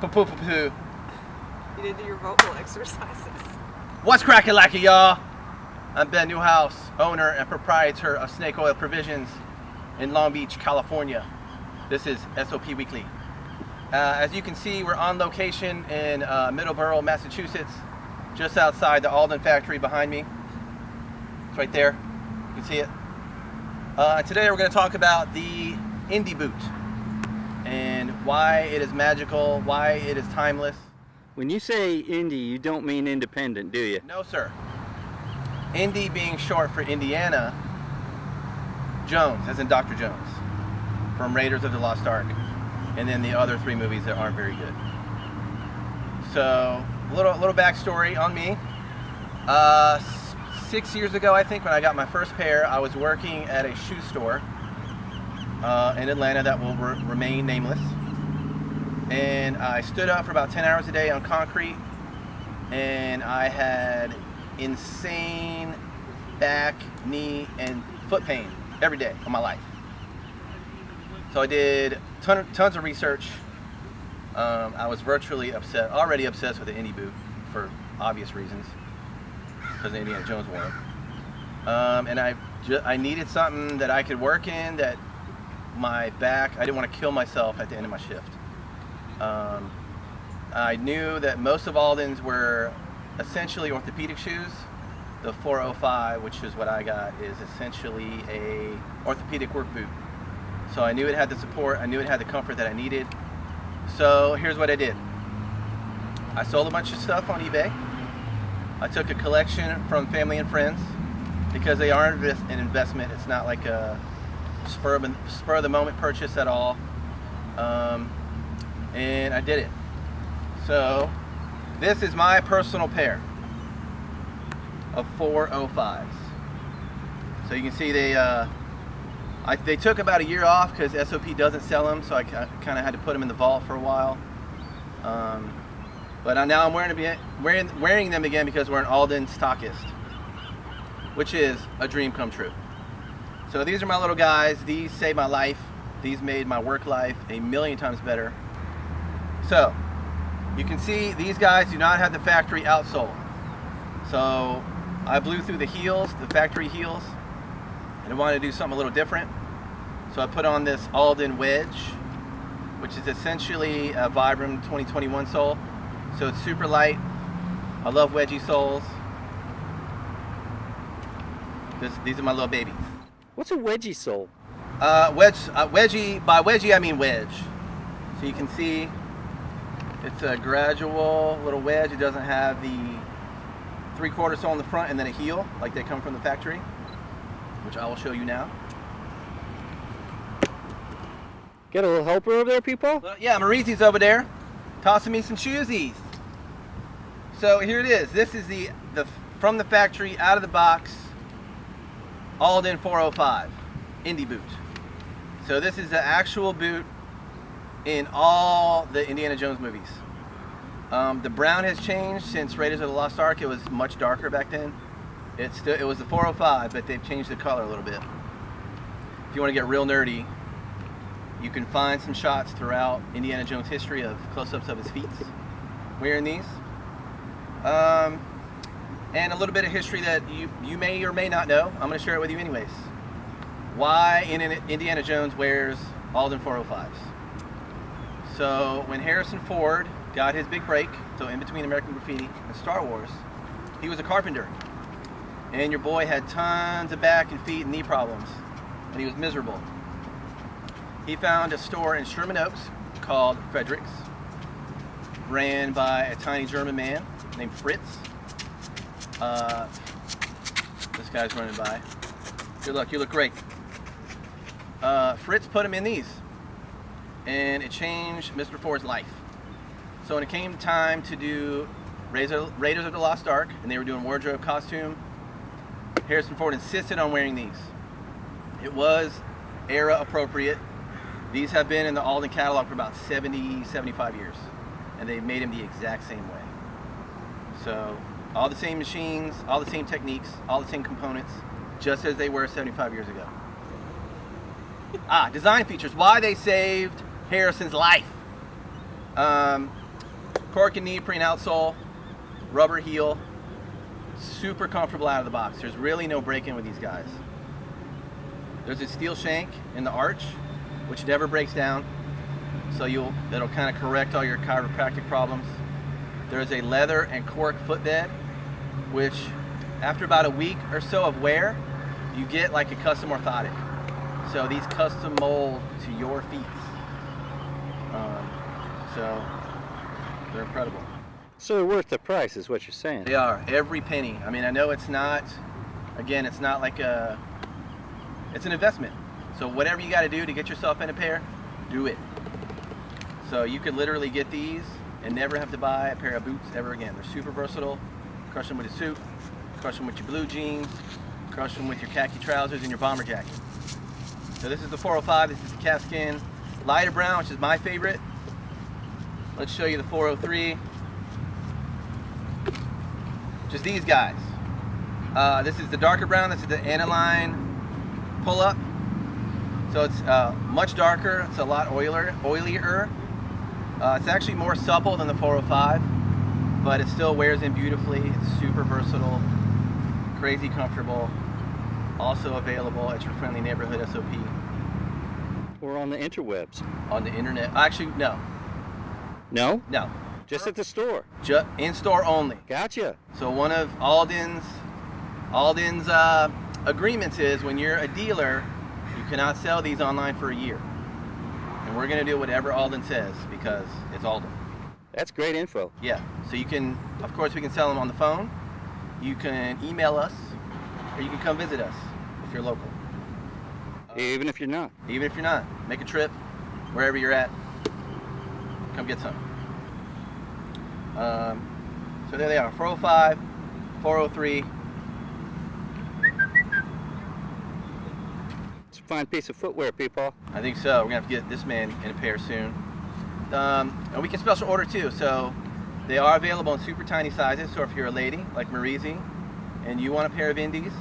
Poo-poo-poo-poo. You didn't do your vocal exercises. What's crackin' lackin', y'all? I'm Ben Neuhaus, owner and proprietor of Snake Oil Provisions in Long Beach, California. This is SOP Weekly. As you can see, we're on location in Middleborough, Massachusetts, just outside the Alden factory behind me. It's right there. You can see it. Today we're going to talk about the indie boot and why it is magical, why it is timeless. When you say indie, you don't mean independent, do you? No, sir. Indie being short for Indiana Jones, as in Dr. Jones, from Raiders of the Lost Ark, and then the other three movies that aren't very good. So, little backstory on me. 6 years ago, I think, when I got my first pair, I was working at a shoe store in Atlanta that will remain nameless. And I stood up for about 10 hours a day on concrete, and I had insane back, knee, and foot pain every day of my life. So I did tons of research. I was already obsessed with the indie boot for obvious reasons, because Indiana Jones wore it. And I needed something that I could work in, that my back, I didn't want to kill myself at the end of my shift. I knew that most of Alden's were essentially orthopedic shoes. The 405, which is what I got, is essentially a orthopedic work boot. So I knew it had the support, I knew it had the comfort that I needed. So here's what I did. I sold a bunch of stuff on eBay. I took a collection from family and friends, because they are an investment. It's not like a spur of the moment purchase at all. And I did it. So this is my personal pair of 405s. So you can see they took about a year off because SOP doesn't sell them, so I kind of had to put them in the vault for a while. But now I'm wearing them again because we're an Alden stockist, which is a dream come true. So these are my little guys. These saved my life. These made my work life a million times better. So you can see these guys do not have the factory outsole. So I blew through the heels, the factory heels, and I wanted to do something a little different. So I put on this Alden wedge, which is essentially a Vibram 2021 sole. So it's super light. I love wedgie soles. These are my little babies. What's a wedgie sole? Wedgie, by wedgie I mean wedge. So you can see it's a gradual little wedge. It doesn't have the 3/4 sole in the front and then a heel like they come from the factory, which I will show you now. Got a little helper over there, people? Yeah, mireezy's over there tossing me some shoesies. So here it is. This is the from the factory, out of the box, Alden 405 indie boot. So this is the actual boot in all the Indiana Jones movies. The brown has changed since Raiders of the Lost Ark. It was much darker back then. It was the 405, but they've changed the color a little bit. If you want to get real nerdy, you can find some shots throughout Indiana Jones history of close-ups of his feet wearing these. And a little bit of history that you may or may not know. I'm going to share it with you anyways. Why Indiana Jones wears Alden 405s. So when Harrison Ford got his big break, so in between American Graffiti and Star Wars, he was a carpenter. And your boy had tons of back and feet and knee problems, and he was miserable. He found a store in Sherman Oaks called Frederick's, ran by a tiny German man named Fritz. This guy's running by. Good luck, you look great. Fritz put him in these, and it changed Mr. Ford's life. So when it came time to do Raiders of the Lost Ark, and they were doing wardrobe costume, Harrison Ford insisted on wearing these. It was era appropriate. These have been in the Alden catalog for about 70, 75 years, and they made him the exact same way. So all the same machines, all the same techniques, all the same components, just as they were 75 years ago. Design features, why they saved Harrison's life. cork and neoprene outsole, rubber heel, super comfortable out of the box. There's really no break-in with these guys. There's a steel shank in the arch, which never breaks down, so it'll kind of correct all your chiropractic problems. There's a leather and cork footbed, which after about a week or so of wear, you get like a custom orthotic. So these custom mold to your feet. So they're incredible. So they're worth the price is what you're saying. They are, every penny. I mean, I know it's not, again, it's not like it's an investment. So whatever you got to do to get yourself in a pair, do it. So you could literally get these and never have to buy a pair of boots ever again. They're super versatile. Crush them with a suit, crush them with your blue jeans, crush them with your khaki trousers and your bomber jacket. So this is the 405, this is the calfskin lighter brown, which is my favorite. Let's show you the 403. Just these guys. This is the darker brown, this is the aniline pull-up. So it's much darker, it's a lot oilier. It's actually more supple than the 405, but it still wears in beautifully. It's super versatile, crazy comfortable, also available at your friendly neighborhood SOP. Or on the interwebs. On the internet. Actually, no. No? No. Just at the store. In-store only. Gotcha. So one of Alden's agreements is when you're a dealer, you cannot sell these online for a year. And we're going to do whatever Alden says because it's Alden. That's great info. Yeah. So you can, of course, we can sell them on the phone. You can email us, or you can come visit us if you're local. Even if you're not. Even if you're not. Make a trip, wherever you're at. Come get some. So there they are, 405, 403. It's a fine piece of footwear, people. I think so. We're going to have to get this man in a pair soon. And we can special order too. So they are available in super tiny sizes. So if you're a lady like Mireezy and you want a pair of Indies,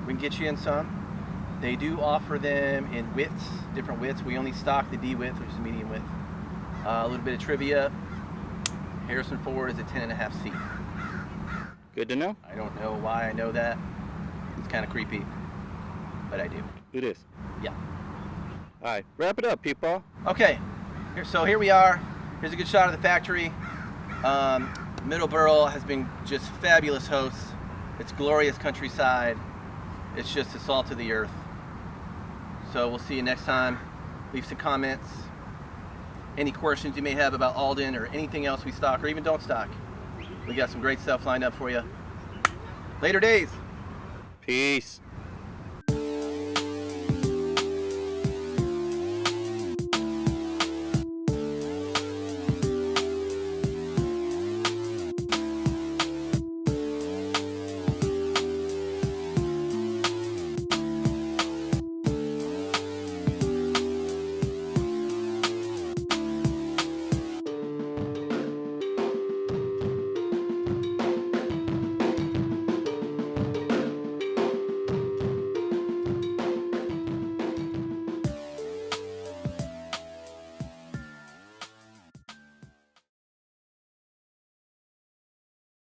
we can get you in some. They do offer them in widths, different widths. We only stock the D width, which is a medium width. A little bit of trivia. Harrison Ford is a 10.5C. Good to know. I don't know why I know that. It's kind of creepy, but I do. It is. Yeah. All right, wrap it up, people. Okay, so here we are. Here's a good shot of the factory. Middleborough has been just fabulous hosts. It's glorious countryside. It's just the salt of the earth. So we'll see you next time. Leave some comments. Any questions you may have about Alden or anything else we stock or even don't stock. We got some great stuff lined up for you. Later days. Peace.